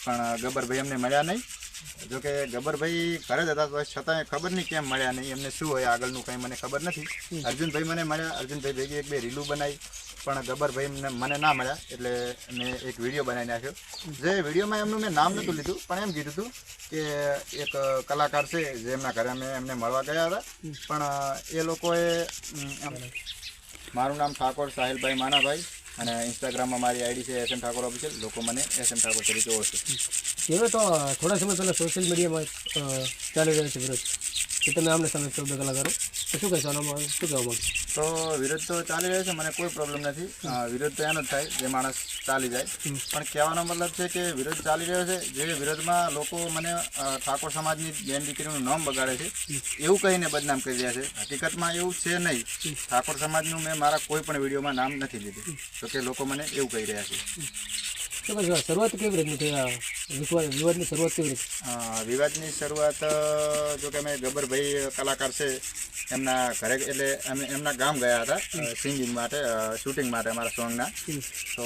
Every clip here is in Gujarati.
પણ ગબ્બરભાઈ અમને મળ્યા નહીં. જોકે ગબ્બરભાઈ ઘરે જ હતા તો છતાંય ખબર નહીં કેમ મળ્યા નહીં, એમને શું હોય આગળનું કંઈ મને ખબર નથી. અર્જુનભાઈ મને મળ્યા, અર્જુનભાઈ ભેગી એક બે રીલું બનાવી, પણ ગબ્બરભાઈ મને ના મળ્યા એટલે મેં એક વિડીયો બનાવી નાખ્યો. જે વિડીયોમાં એમનું મેં નામ નહોતું લીધું, પણ એમ કીધું હતું કે એક કલાકાર છે જે એમના ઘરે અમે એમને મળવા ગયા હતા. પણ એ લોકોએ મારું નામ ઠાકોર સાહિલભાઈ માનાભાઈ અને ઇન્સ્ટાગ્રામમાં મારી આઈડી છે SM ઠાકોર ઓફિશિયલ. લોકો મને SM ઠાકોર તરીકે ઓળખે. હવે તો થોડા સમય પહેલાં સોશિયલ મીડિયામાં ચાલી રહ્યો છે વિરોધ, કે તમે આમને સામે શબ્દ કલાકારો, તો શું કહેશો આનામાં, શું કહેવા માંગો? તો વિરોધ તો ચાલી રહ્યો છે, મને કોઈ પ્રોબ્લેમ નથી. વિરોધ તો એનો જ થાય જે માણસ ચાલી જાય. પણ કહેવાનો મતલબ છે કે વિરોધ ચાલી રહ્યો છે, જે વિરોધમાં લોકો મને ઠાકોર સમાજની બેન દીકરીનું નામ બગાડે છે એવું કહીને બદનામ કરી રહ્યા છે. હકીકતમાં એવું છે નહીં. ઠાકોર સમાજનું મેં મારા કોઈ પણ વિડીયોમાં નામ નથી લીધું, તો કે લોકો મને એવું કહી રહ્યા છે. તો બસ શરૂઆત કેવી રીતની થઈ, વિવાદની શરૂઆત કેવી રીતે? વિવાદની શરૂઆત જો કે અમે ગબ્બરભાઈ કલાકાર છે એમના ઘરે, એટલે અમે એમના ગામ ગયા હતા સિંગિંગ માટે, શૂટિંગ માટે અમારા સોંગના. તો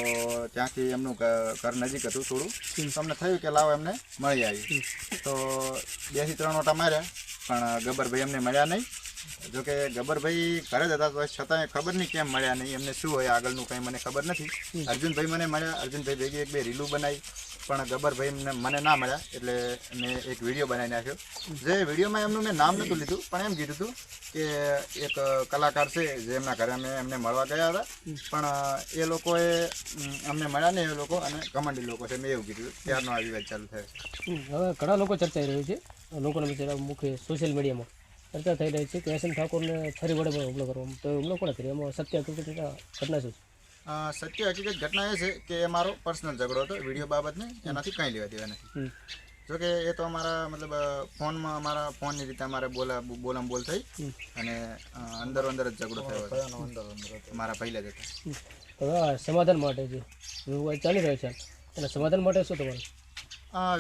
ત્યાંથી એમનું ઘર નજીક હતું થોડું, તો અમને થયું કે લાવો એમને મળી આવી. તો 2 થી 3 ઓટા માર્યા, પણ ગબ્બરભાઈ અમને મળ્યા નહીં. જોકે ગબ્બરભાઈ ઘરે જ હતા તો છતાંય ખબર નહીં કેમ મળ્યા નહીં, એમને શું હોય આગળનું કંઈ મને ખબર નથી. અર્જુનભાઈ મને મળ્યા, અર્જુનભાઈ ભેગી એક બે રીલું બનાવી, પણ ગબ્બરભાઈ મને ના મળ્યા એટલે મેં એક વિડીયો બનાવી નાખ્યો. જે વિડીયોમાં એમનું મેં નામ નહોતું લીધું, પણ એમ કીધું હતું કે એક કલાકાર છે જે એમના ઘરે અમે એમને મળવા ગયા હતા. પણ એ લોકોએ અમને મળ્યા નહીં, એ લોકો અને ઘમંડી લોકો છે, મેં એવું કીધું. ત્યારનો આ વિવાદ ચાલુ થયો. હવે ઘણા લોકો ચર્ચાઈ રહ્યું છે, લોકોના બિચારા મુખ્ય સોશિયલ મીડિયામાં ચર્ચા થઈ રહી છે કે SM ઠાકોરને છરી વડે પણ હુમલો કરવામાં, તો હુમલો કોણે કર્યો? એમાં સત્ય હકીકત ઘટના શું? સત્ય હકીકત ઘટના એ છે કે એ મારો પર્સનલ ઝઘડો હતો વિડીયો બાબતને, એનાથી કંઈ લેવા દેવા નથી. જોકે એ તો અમારા મતલબ ફોનમાં, અમારા ફોનની રીતે અમારે બોલામ બોલ થઈ અને અંદરો અંદર જ ઝઘડો થયો હતો મારા પહેલા જ હતા. હવે સમાધાન માટે જે વિવાદ ચાલી રહ્યો છે એના સમાધાન માટે શું તમારું?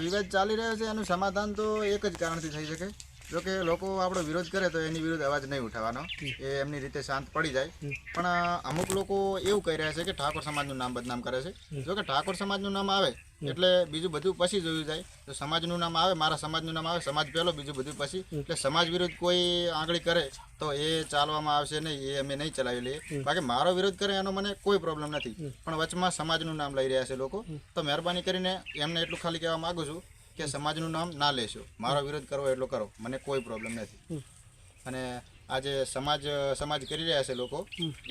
વિવાદ ચાલી રહ્યો છે એનું સમાધાન તો એક જ કારણથી થઈ શકે. જોકે લોકો આપણો વિરોધ કરે તો એની વિરુદ્ધ અવાજ નહીં ઉઠાવવાનો, એ એમની રીતે શાંત પડી જાય. પણ અમુક લોકો એવું કહી રહ્યા છે કે ઠાકોર સમાજનું નામ બદનામ કરે છે. જોકે ઠાકોર સમાજનું નામ આવે એટલે બીજું બધું પછી જોયું જાય. તો સમાજનું નામ આવે, મારા સમાજનું નામ આવે, સમાજ પહેલો, બીજું બધું પછી. એટલે સમાજ વિરુદ્ધ કોઈ આંગળી કરે તો એ ચાલવામાં આવશે નહીં, એ અમે નહીં ચલાવી લઈએ. બાકી મારો વિરોધ કરે એનો મને કોઈ પ્રોબ્લેમ નથી, પણ વચમાં સમાજનું નામ લઈ રહ્યા છે લોકો. તો મહેરબાની કરીને એમને એટલું ખાલી કહેવા માગું છું કે સમાજનું નામ ના લેશો, મારો વિરોધ કરવો એટલો કરો, મને કોઈ પ્રોબ્લેમ નથી. અને આજે સમાજ કરી રહ્યા છે લોકો,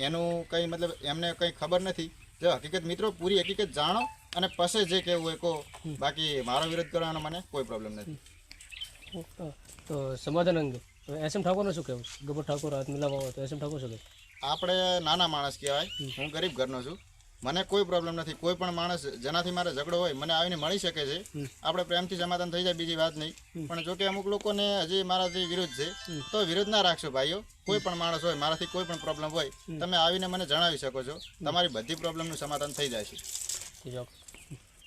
એનું કંઈ મતલબ એમને કંઈ ખબર નથી. જો હકીકત મિત્રો, પૂરી હકીકત જાણો અને પછી જે કહેવું હોય કહો, બાકી મારો વિરોધ કરવાનો મને કોઈ પ્રોબ્લેમ નથી. તો સમાધાન અંગે SM ઠાકોરને શું કહેવું? ગબ્બર ઠાકોર હાથ મિલાવવા હોય તો SM ઠાકોર શું કહે? આપણે નાના માણસ કહેવાય, હું ગરીબ ઘરનો છું, મને કોઈ પ્રોબ્લેમ નથી. કોઈ પણ માણસ જેનાથી મારે ઝઘડો હોય મને આવીને મળી શકે છે, આપણે પ્રેમથી સમાધાન થઈ જાય, બીજી વાત નહીં. પણ જોકે અમુક લોકોને હજી મારાથી વિરોધ છે, તો વિરોધ ના રાખશો ભાઈઓ. કોઈ પણ માણસ હોય, મારાથી કોઈ પણ પ્રોબ્લેમ હોય, તમે આવીને મને જણાવી શકો છો, તમારી બધી પ્રોબ્લેમનું સમાધાન થઈ જાય છે.